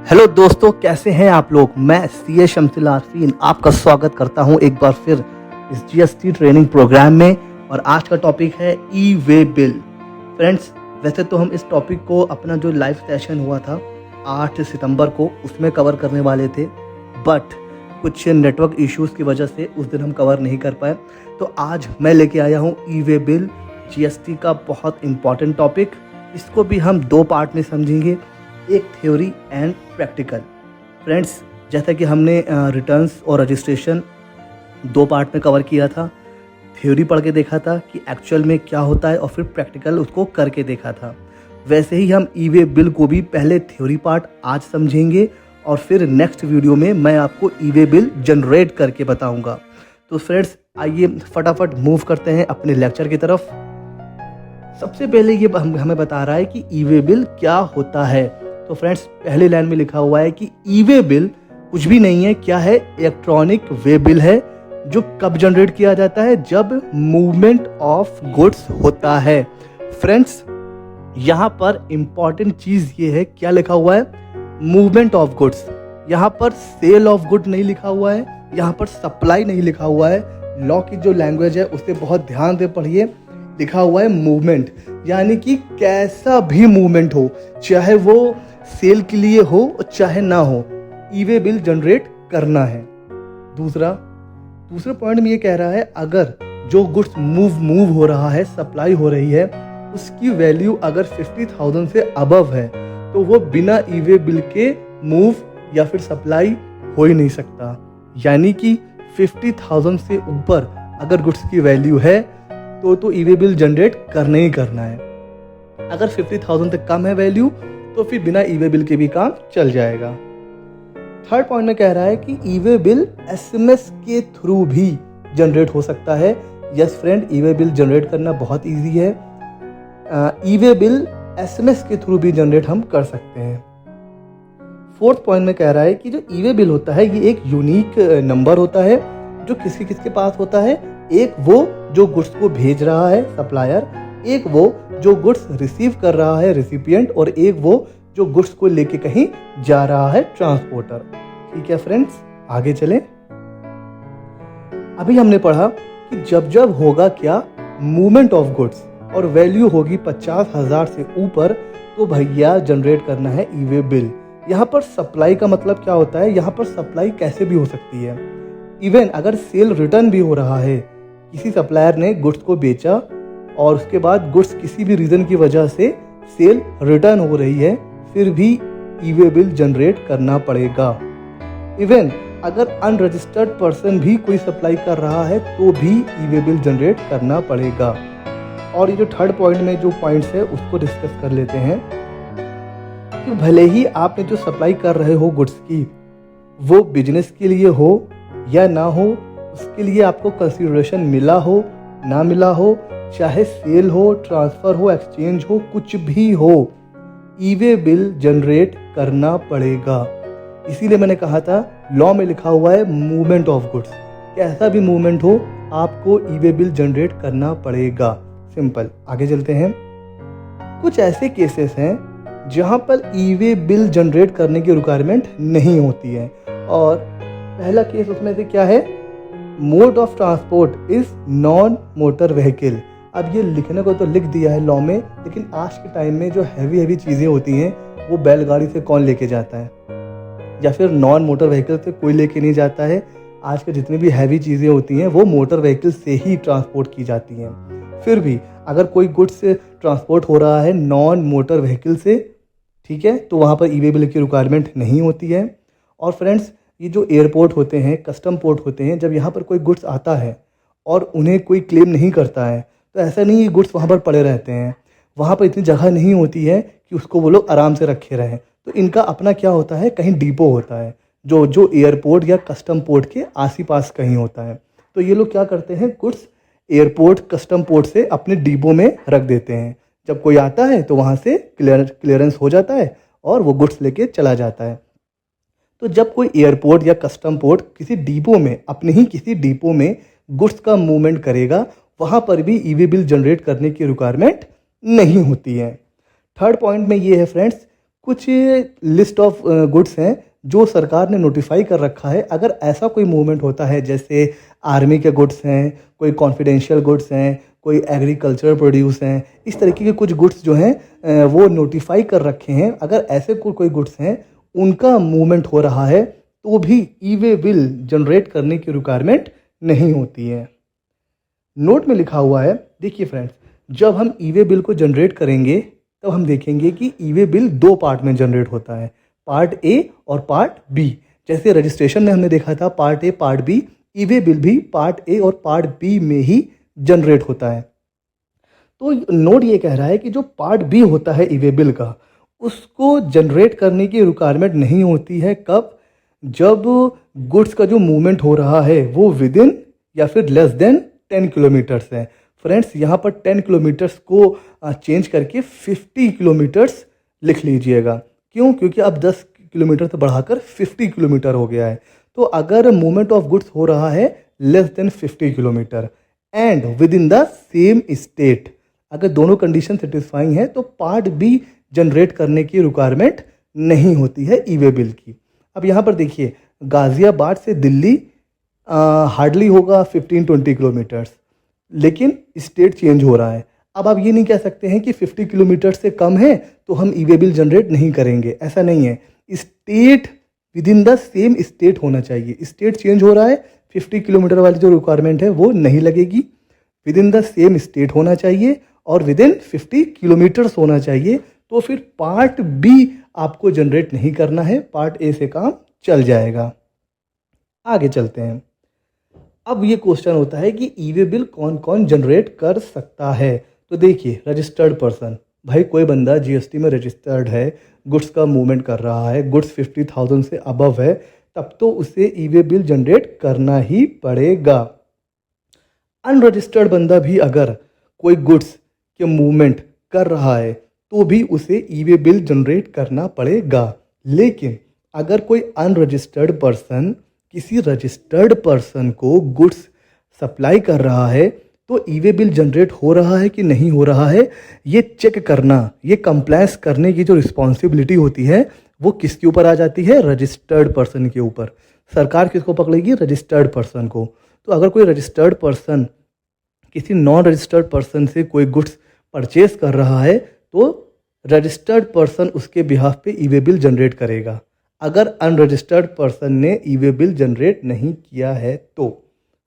Hello दोस्तों, कैसे हैं आप लोग। मैं सी शमसिल आरफीन आपका स्वागत करता हूं एक बार फिर इस जीएसटी ट्रेनिंग प्रोग्राम में। और आज का टॉपिक है ई वे बिल। फ्रेंड्स, वैसे तो हम इस टॉपिक को अपना जो लाइव सेशन हुआ था 8 सितंबर को उसमें कवर करने वाले थे, बट कुछ नेटवर्क इश्यूज़ की वजह से उस दिन हम कवर नहीं कर पाए। तो आज मैं लेके आया हूँ ई वे बिल, जीएसटी का बहुत इम्पॉर्टेंट टॉपिक। इसको भी हम दो पार्ट में समझेंगे, एक थ्योरी एंड प्रैक्टिकल। फ्रेंड्स, जैसा कि हमने रिटर्न्स और रजिस्ट्रेशन दो पार्ट में कवर किया था, थ्योरी पढ़ के देखा था कि एक्चुअल में क्या होता है और फिर प्रैक्टिकल उसको करके देखा था, वैसे ही हम ई वे बिल को भी पहले थ्योरी पार्ट आज समझेंगे और फिर नेक्स्ट वीडियो में मैं आपको ई वे बिल जनरेट करके बताऊंगा। तो फ्रेंड्स, आइए फटाफट मूव करते हैं अपने लेक्चर की तरफ। सबसे पहले ये हमें बता रहा है कि ई वे बिल क्या होता है। तो फ्रेंड्स, पहले लाइन में लिखा हुआ है कि ई वे बिल कुछ भी नहीं है, क्या है, इलेक्ट्रॉनिक वे बिल है जो कब जनरेट किया जाता है, जब मूवमेंट ऑफ गुड्स होता है। फ्रेंड्स, यहाँ पर इंपॉर्टेंट चीज ये है, क्या लिखा हुआ है, मूवमेंट ऑफ गुड्स। यहाँ पर सेल ऑफ गुड नहीं लिखा हुआ है, यहाँ पर सप्लाई नहीं लिखा हुआ है। लॉ की जो लैंग्वेज है उसे बहुत ध्यान से पढ़िए। लिखा हुआ है मूवमेंट, यानी कि कैसा भी मूवमेंट हो, चाहे वो सेल के लिए हो और चाहे ना हो, ई वे बिल जनरेट करना है। दूसरे पॉइंट में ये कह रहा है, अगर जो गुड्स मूव हो रहा है, सप्लाई हो रही है, उसकी वैल्यू अगर 50,000 से अबव है तो वो बिना ई वे बिल के मूव या फिर सप्लाई हो ही नहीं सकता। यानी कि 50,000 से ऊपर अगर गुड्स की वैल्यू है तो ई वे बिल जनरेट करना ही करना है। अगर 50,000 तक कम है वैल्यू तो फिर बिना ई वे बिल के भी काम चल जाएगा। थर्ड पॉइंट में कह रहा है कि ई वे बिल एसएमएस के थ्रू भी जनरेट हो सकता है। यस फ्रेंड, ई वे बिल जनरेट करना बहुत इजी है। ई वे बिल एसएमएस के थ्रू भी जनरेट हम कर सकते हैं। फोर्थ पॉइंट में कह रहा है कि जो ई वे बिल होता है ये एक यूनिक नंबर होता है जो किसके पास होता है। एक वो जो गुड्स को भेज रहा है सप्लायर, एक वो जो गुड्स रिसीव कर रहा है रिसिपिएंट, और एक वो जो गुड्स को लेके कहीं जा रहा है ट्रांसपोर्टर। ठीक है फ्रेंड्स, आगे चलें। अभी हमने पढ़ा कि जब होगा क्या, मूवमेंट ऑफ गुड्स और वैल्यू होगी 50,000 से ऊपर, तो भैया जनरेट करना है ई वे बिल। यहाँ पर सप्लाई का मतलब क्या होता है, यहाँ पर सप्लाई कैसे भी हो सकती है। इवन अगर सेल रिटर्न भी हो रहा है, किसी सप्लायर ने गुड्स को बेचा और उसके बाद गुड्स किसी भी रीजन की वजह से सेल रिटर्न हो रही है, फिर भी ई वे बिल जनरेट करना पड़ेगा। इवन अगर अनरजिस्टर्ड पर्सन भी कोई सप्लाई कर रहा है तो भी ई वे बिल जनरेट करना पड़ेगा। और ये जो थर्ड पॉइंट में जो पॉइंट्स है उसको डिस्कस कर लेते हैं कि भले ही आपने जो सप्लाई कर रहे हो गुड्स की, वो बिजनेस के लिए हो या ना हो, उसके लिए आपको कंसिडरेशन मिला हो ना मिला हो, चाहे सेल हो, ट्रांसफर हो, एक्सचेंज हो, कुछ भी हो, ई वे बिल जनरेट करना पड़ेगा। इसीलिए मैंने कहा था लॉ में लिखा हुआ है मूवमेंट ऑफ गुड्स, कैसा भी मूवमेंट हो आपको ई वे बिल जनरेट करना पड़ेगा। सिंपल, आगे चलते हैं। कुछ ऐसे केसेस हैं जहां पर ई वे बिल जनरेट करने की रिक्वायरमेंट नहीं होती है, और पहला केस उसमें से क्या है, mode of transport is non motor vehicle. अब ये लिखने को तो लिख दिया है लॉ में, लेकिन आज के टाइम में जो हैवी चीज़ें होती हैं वो बैलगाड़ी से कौन लेके जाता है, या फिर नॉन मोटर व्हीकल से कोई लेके नहीं जाता है। आज के जितनी भी हैवी चीज़ें होती हैं वो मोटर व्हीकल से ही ट्रांसपोर्ट की जाती हैं। फिर भी अगर कोई गुड्स ट्रांसपोर्ट हो रहा है नॉन मोटर व्हीकल से, ठीक है, तो वहाँ पर ई वे बिल की रिक्वायरमेंट नहीं होती है। और फ्रेंड्स, ये जो एयरपोर्ट होते हैं, कस्टम पोर्ट होते हैं, जब यहाँ पर कोई गुड्स आता है और उन्हें कोई क्लेम नहीं करता है, तो ऐसा नहीं है गुड्स वहाँ पर पड़े रहते हैं। वहाँ पर इतनी जगह नहीं होती है कि उसको वो लोग आराम से रखे रहें, तो इनका अपना क्या होता है, कहीं डिपो होता है जो एयरपोर्ट या कस्टम पोर्ट के आस पास कहीं होता है। तो ये लोग क्या करते हैं, गुड्स एयरपोर्ट कस्टम पोर्ट से अपने डिपो में रख देते हैं। जब कोई आता है तो वहाँ से क्लियरेंस हो जाता है और वो गुड्स लेके चला जाता है। तो जब कोई एयरपोर्ट या कस्टम पोर्ट किसी डिपो में, अपने ही किसी डिपो में गुड्स का मूवमेंट करेगा, वहाँ पर भी ई वे बिल जनरेट करने की रिक्वायरमेंट नहीं होती है। थर्ड पॉइंट में ये है फ्रेंड्स, कुछ लिस्ट ऑफ गुड्स हैं जो सरकार ने नोटिफाई कर रखा है। अगर ऐसा कोई मूवमेंट होता है, जैसे आर्मी के गुड्स हैं, कोई कॉन्फिडेंशियल गुड्स हैं, कोई एग्रीकल्चर प्रोड्यूस हैं, इस तरीके के कुछ गुड्स जो हैं वो नोटिफाई कर रखे हैं। अगर ऐसे कोई गुड्स हैं उनका मूवमेंट हो रहा है तो भी ई वे बिल जनरेट करने की रिक्वायरमेंट नहीं होती है। नोट में लिखा हुआ है, देखिए फ्रेंड्स, जब हम ई वे बिल को जनरेट करेंगे तब हम देखेंगे कि ई वे बिल दो पार्ट में जनरेट होता है, पार्ट ए और पार्ट बी। जैसे रजिस्ट्रेशन में हमने देखा था part A part B, E way bill भी पार्ट ए और पार्ट बी में ही जनरेट होता है। तो नोट ये कह रहा है कि जो पार्ट बी होता है ई वे बिल का, उसको जनरेट करने की रिक्वायरमेंट नहीं होती है। कब? जब गुड्स का जो मूवमेंट हो रहा है वो विद इन या फिर लेस देन 10 किलोमीटर्स है। फ्रेंड्स, यहाँ पर 10 किलोमीटर्स को चेंज करके 50 किलोमीटर्स लिख लीजिएगा। क्यों? क्योंकि अब 10 किलोमीटर से बढ़ाकर 50 किलोमीटर हो गया है। तो अगर मूवमेंट ऑफ गुड्स हो रहा है less than 50 kilometre and with in the same state, अगर दोनों कंडीशन सेटिस्फाइंग है तो पार्ट बी जनरेट करने की रिक्वायरमेंट नहीं होती है ई वे बिल की। अब यहाँ पर देखिए, गाज़ियाबाद से दिल्ली हार्डली होगा 15-20 किलोमीटर्स, लेकिन स्टेट चेंज हो रहा है। अब आप ये नहीं कह सकते हैं कि 50 किलोमीटर से कम है तो हम ई वे बिल जनरेट नहीं करेंगे, ऐसा नहीं है। State with in the same state होना चाहिए। स्टेट चेंज हो रहा है, 50 किलोमीटर वाली जो रिक्वायरमेंट है वो नहीं लगेगी। With in the same state होना चाहिए और विद इन 50 किलोमीटर्स होना चाहिए। तो फिर पार्ट बी आपको जनरेट नहीं करना है, पार्ट ए से काम चल जाएगा। आगे चलते हैं। अब ये क्वेश्चन होता है कि ई वे बिल कौन कौन जनरेट कर सकता है। तो देखिए, रजिस्टर्ड पर्सन, भाई कोई बंदा जीएसटी में रजिस्टर्ड है, गुड्स का मूवमेंट कर रहा है, गुड्स 50,000 से अबव है, तब तो उसे ई वे बिल जनरेट करना ही पड़ेगा। अनरजिस्टर्ड बंदा भी अगर कोई गुड्स के मूवमेंट कर रहा है तो भी उसे ई वे बिल जनरेट करना पड़ेगा। लेकिन अगर कोई अनरजिस्टर्ड पर्सन किसी रजिस्टर्ड पर्सन को गुड्स सप्लाई कर रहा है तो ई वे बिल जनरेट हो रहा है कि नहीं हो रहा है, ये चेक करना, ये कंप्लायंस करने की जो रिस्पॉन्सिबिलिटी होती है वो किसके ऊपर आ जाती है? रजिस्टर्ड पर्सन के ऊपर। सरकार किसको पकड़ेगी? रजिस्टर्ड पर्सन को। तो अगर कोई रजिस्टर्ड पर्सन किसी नॉन रजिस्टर्ड पर्सन से कोई गुड्स परचेज कर रहा है तो रजिस्टर्ड पर्सन उसके बिहाफ पे ई वे बिल जनरेट करेगा। अगर अनरजिस्टर्ड पर्सन ने ई वे बिल जनरेट नहीं किया है तो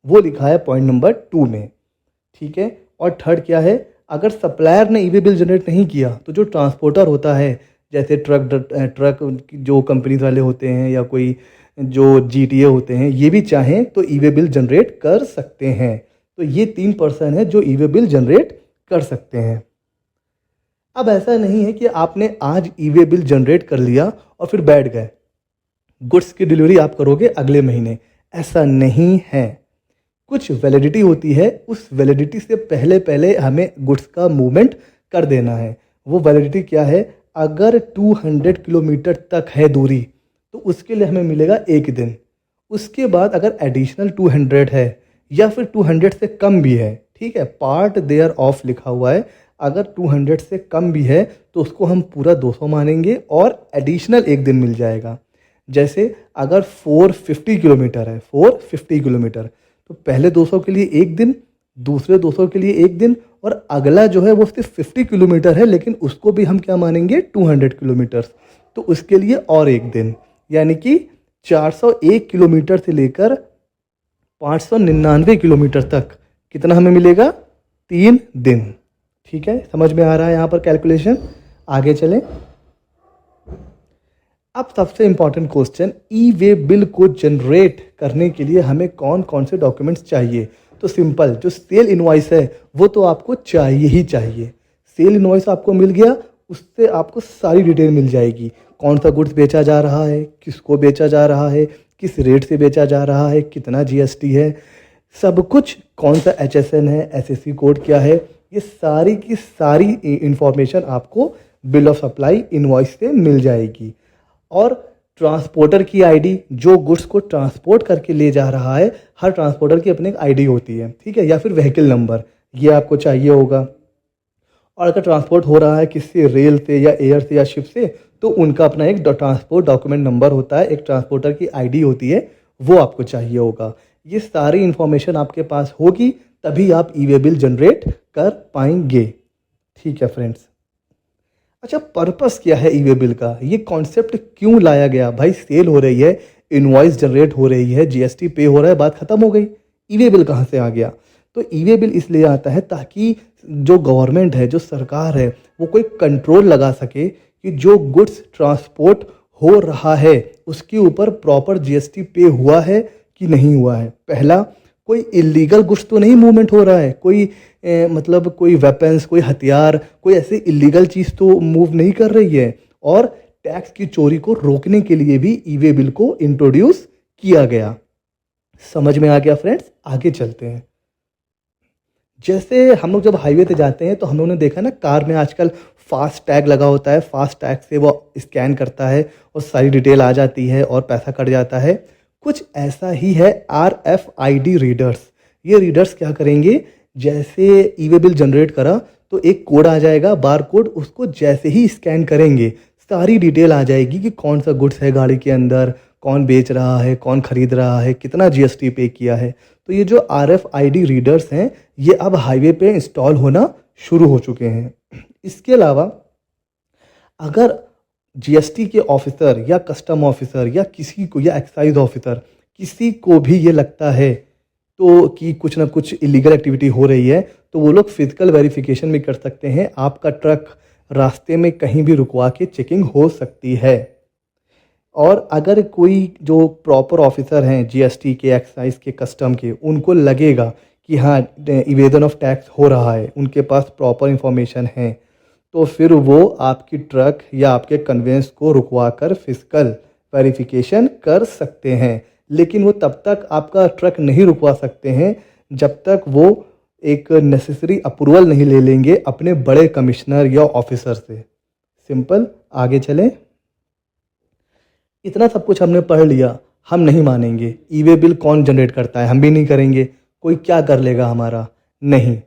वो लिखा है पॉइंट नंबर 2 में, ठीक है। और थर्ड क्या है? अगर सप्लायर ने ई वे बिल जनरेट नहीं किया तो जो ट्रांसपोर्टर होता है, जैसे ट्रक जो कंपनीज वाले होते हैं या कोई जो जीटीए होते हैं, ये भी चाहें तो ई वे बिल जनरेट कर सकते हैं। तो ये 3 पर्सन है जो ई वे बिल जनरेट कर सकते हैं। अब ऐसा नहीं है कि आपने आज ई वे बिल जनरेट कर लिया और फिर बैठ गए, गुड्स की डिलीवरी आप करोगे अगले महीने, ऐसा नहीं है। कुछ वैलिडिटी होती है, उस वैलिडिटी से पहले पहले हमें गुड्स का मूवमेंट कर देना है। वो वैलिडिटी क्या है? अगर 200 किलोमीटर तक है दूरी तो उसके लिए हमें मिलेगा 1 दिन। उसके बाद अगर एडिशनल 200 है या फिर 200 से कम भी है, ठीक है, पार्ट देयर ऑफ लिखा हुआ है, अगर 200 से कम भी है तो उसको हम पूरा 200 मानेंगे और एडिशनल 1 दिन मिल जाएगा। जैसे अगर 450 किलोमीटर है, 450 किलोमीटर, तो पहले 200 के लिए 1 दिन, दूसरे 200 के लिए 1 दिन, और अगला जो है वो सिर्फ 50 किलोमीटर है लेकिन उसको भी हम क्या मानेंगे? 200 किलोमीटर, तो उसके लिए और 1 दिन, यानी कि 401 किलोमीटर से लेकर 599 किलोमीटर तक कितना हमें मिलेगा? 3 दिन। ठीक है, समझ में आ रहा है यहाँ पर कैलकुलेशन? आगे चलें। अब सबसे इंपॉर्टेंट क्वेश्चन, ई वे बिल को जनरेट करने के लिए हमें कौन कौन से डॉक्यूमेंट्स चाहिए? तो सिंपल, जो सेल इनवॉइस है वो तो आपको चाहिए ही चाहिए। सेल इनवॉइस आपको मिल गया, उससे आपको सारी डिटेल मिल जाएगी। कौन सा गुड्स बेचा जा रहा है, किसको बेचा जा रहा है, किस रेट से बेचा जा रहा है, कितना जीएसटी है, सब कुछ, कौन सा एचएसएन है, एसएससी कोड क्या है, ये सारी की सारी इंफॉर्मेशन आपको बिल ऑफ सप्लाई इनवॉइस से मिल जाएगी। और ट्रांसपोर्टर की आईडी, जो गुड्स को ट्रांसपोर्ट करके ले जा रहा है, हर ट्रांसपोर्टर की अपनी एक आईडी होती है, ठीक है, या फिर व्हीकल नंबर, ये आपको चाहिए होगा। और अगर ट्रांसपोर्ट हो रहा है किसी रेल से या एयर से या शिप से, तो उनका अपना एक ट्रांसपोर्ट डॉक्यूमेंट नंबर होता है, एक ट्रांसपोर्टर की आईडी होती है, वो आपको चाहिए होगा। ये सारी इन्फॉर्मेशन आपके पास होगी तभी आप ई वे बिल जनरेट कर पाएंगे। ठीक है फ्रेंड्स। अच्छा, पर्पस क्या है ई वे बिल का? ये कॉन्सेप्ट क्यों लाया गया? भाई सेल हो रही है, इनवॉइस जनरेट हो रही है, जीएसटी पे हो रहा है, बात खत्म हो गई। ई वे बिल कहाँ से आ गया? तो ई वे बिल इसलिए आता है ताकि जो गवर्नमेंट है, जो सरकार है, वो कोई कंट्रोल लगा सके कि जो गुड्स ट्रांसपोर्ट हो रहा है उसके ऊपर प्रॉपर जीएसटी पे हुआ है कि नहीं हुआ है। पहला, कोई इलीगल गुड्स तो नहीं मूवमेंट हो रहा है, कोई मतलब कोई वेपन्स, कोई हथियार, कोई ऐसे इलीगल चीज़ तो मूव नहीं कर रही है। और टैक्स की चोरी को रोकने के लिए भी ई वे बिल को इंट्रोड्यूस किया गया। समझ में आ गया फ्रेंड्स? आगे चलते हैं। जैसे हम लोग जब हाईवे पे जाते हैं तो हम लोगों ने देखा ना, कार में आजकल फास्ट टैग लगा होता है, फास्ट टैग से वो स्कैन करता है और सारी डिटेल आ जाती है और पैसा कट जाता है। कुछ ऐसा ही है RFID रीडर्स। ये रीडर्स क्या करेंगे, जैसे ई वे बिल जनरेट करा तो एक कोड आ जाएगा, बार कोड, उसको जैसे ही स्कैन करेंगे सारी डिटेल आ जाएगी कि कौन सा गुड्स है गाड़ी के अंदर, कौन बेच रहा है, कौन खरीद रहा है, कितना जीएसटी पे किया है। तो ये जो RFID रीडर्स हैं ये अब हाईवे पे इंस्टॉल होना शुरू हो चुके हैं। इसके अलावा अगर जीएसटी के ऑफिसर या कस्टम ऑफिसर या किसी को, या एक्साइज ऑफिसर, किसी को भी ये लगता है तो कि कुछ ना कुछ इलीगल एक्टिविटी हो रही है, तो वो लोग फिजिकल वेरिफिकेशन भी कर सकते हैं। आपका ट्रक रास्ते में कहीं भी रुकवा के चेकिंग हो सकती है। और अगर कोई जो प्रॉपर ऑफिसर हैं जीएसटी के, एक्साइज के, कस्टम के, उनको लगेगा कि हाँ इवेजन ऑफ टैक्स हो रहा है, उनके पास प्रॉपर इंफॉर्मेशन है, तो फिर वो आपकी ट्रक या आपके कन्वेंस को रुकवा कर फिजिकल वेरिफिकेशन कर सकते हैं। लेकिन वो तब तक आपका ट्रक नहीं रुकवा सकते हैं जब तक वो एक नेसेसरी अप्रूवल नहीं ले लेंगे अपने बड़े कमिश्नर या ऑफिसर से। सिंपल। आगे चलें। इतना सब कुछ हमने पढ़ लिया, हम नहीं मानेंगे। ई वे बिल कौन जनरेट करता है? हम भी नहीं करेंगे। कोई क्या कर लेगा हमारा? नहीं,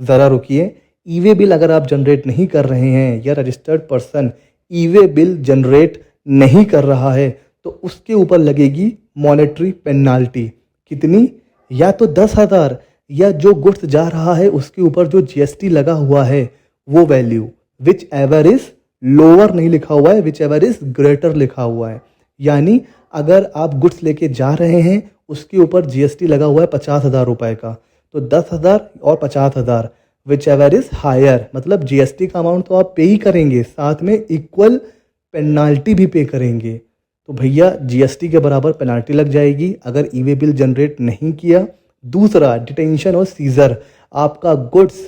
ज़रा रुकिए। ई वे बिल अगर आप जनरेट नहीं कर रहे हैं या रजिस्टर्ड पर्सन ई वे बिल जनरेट नहीं कर रहा है तो उसके ऊपर लगेगी मॉनेटरी पेनाल्टी। कितनी? या तो 10,000, या जो गुड्स जा रहा है उसके ऊपर जो जीएसटी लगा हुआ है वो value, which ever is lower नहीं लिखा हुआ है, विच एवर इज ग्रेटर लिखा हुआ है। यानी अगर आप गुड्स लेके जा रहे हैं उसके ऊपर जीएसटी लगा हुआ है 50,000 रुपए का, तो 10,000 और 50,000, विच एवर इज हायर, मतलब जीएसटी का अमाउंट तो आप पे ही करेंगे, साथ में इक्वल पेनाल्टी भी पे करेंगे। तो भैया जीएसटी के बराबर पेनाल्टी लग जाएगी अगर ई वे बिल जनरेट नहीं किया। दूसरा, डिटेंशन और सीजर। आपका गुड्स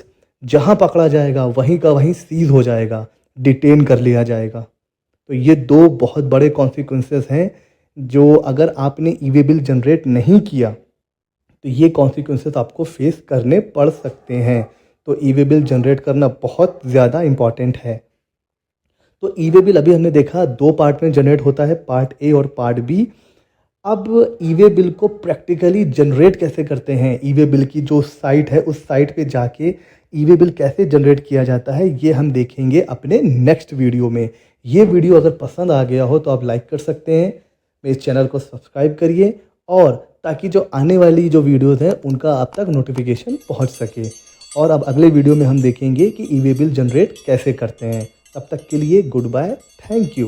जहां पकड़ा जाएगा वहीं का वहीं सीज हो जाएगा, डिटेन कर लिया जाएगा। तो ये दो बहुत बड़े कॉन्सिक्वेंसेस हैं जो अगर आपने ई वे बिल जनरेट नहीं किया तो ये कॉन्सिक्वेंसेस आपको फेस करने पड़ सकते हैं। तो ई वे बिल जनरेट करना बहुत ज़्यादा इम्पॉर्टेंट है। तो ई वे बिल अभी हमने देखा 2 पार्ट में जनरेट होता है, पार्ट ए और पार्ट बी। अब ई वे बिल को प्रैक्टिकली जनरेट कैसे करते हैं, ई वे बिल की जो साइट है उस साइट पे जाके ई वे बिल कैसे जनरेट किया जाता है, ये हम देखेंगे अपने नेक्स्ट वीडियो में। ये वीडियो अगर पसंद आ गया हो तो आप लाइक कर सकते हैं, मेरे चैनल को सब्सक्राइब करिए, और ताकि जो आने वाली जो वीडियोज़ हैं उनका आप तक नोटिफिकेशन पहुंच सके। और अब अगले वीडियो में हम देखेंगे कि ई वे बिल जनरेट कैसे करते हैं। तब तक के लिए गुड बाय, थैंक यू।